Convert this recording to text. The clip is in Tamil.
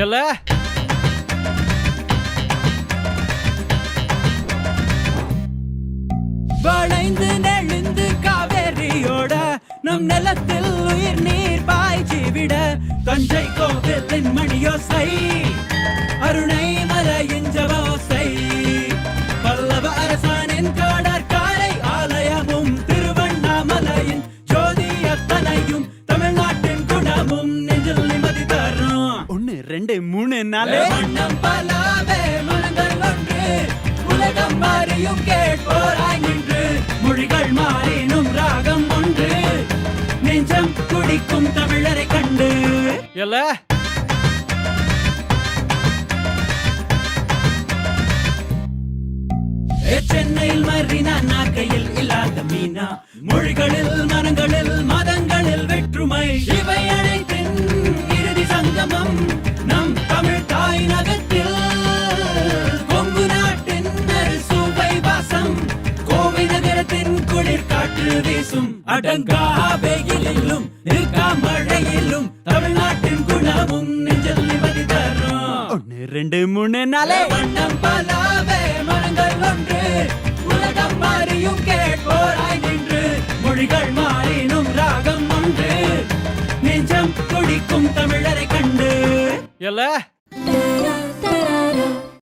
எல்ல வளைந்து நெழுந்து காவேரியோட நம் நிலத்தில் உயிர் நீர் பாய்ச்சி விட தஞ்சை கோவிலின் மணியோசை அருணை மலையின் ஜபோசை பல்லவ அரசானின் காடற்காரை ஆலயமும் திருவண்ணாமலையின் ஜோதி அத்தனையும் தமிழ்நாட்டின் குணமும் நெஞ்சில் நிம்மதி தரும் 1 2 3 4 வண்ணம் பலவே மனங்கள் ஒன்று உலகம் மாறியும் கேட்போராய் நின்று மொழிகள் மாறினும் ராகம் ஒன்று நெஞ்சம் குடிக்கும் தமிழரை கண்டு எல்ல சென்னையில் மறினா நாக்கையில் இல்லாத மீனா மொழிகளில் மனங்களில் மதங்களில் வெற்றுமை இவை அனைத்தின் இறுதி சங்கமம் நம் தமிழ் தாய் நகத்தில் கொங்கு நாட்டின் சுவை வாசம் கோவை நகரத்தின் குளிர் காற்று வீசும் அடங்கா வெயிலிலும் நிற்கா மழையிலும் தமிழ்நாட்டின் குணமும் நெஞ்சில் நிம்மதி தரும் 1 2 3 4 வண்ணம் பலவே மனங்கள் ஒன்று உலகம் மாறியும் கேட்போராய் நின்று மொழிகள் மாறினும் ராகம் ஒன்று நெஞ்சம் துடிக்கும் தமிழரை கண்டு எல்ல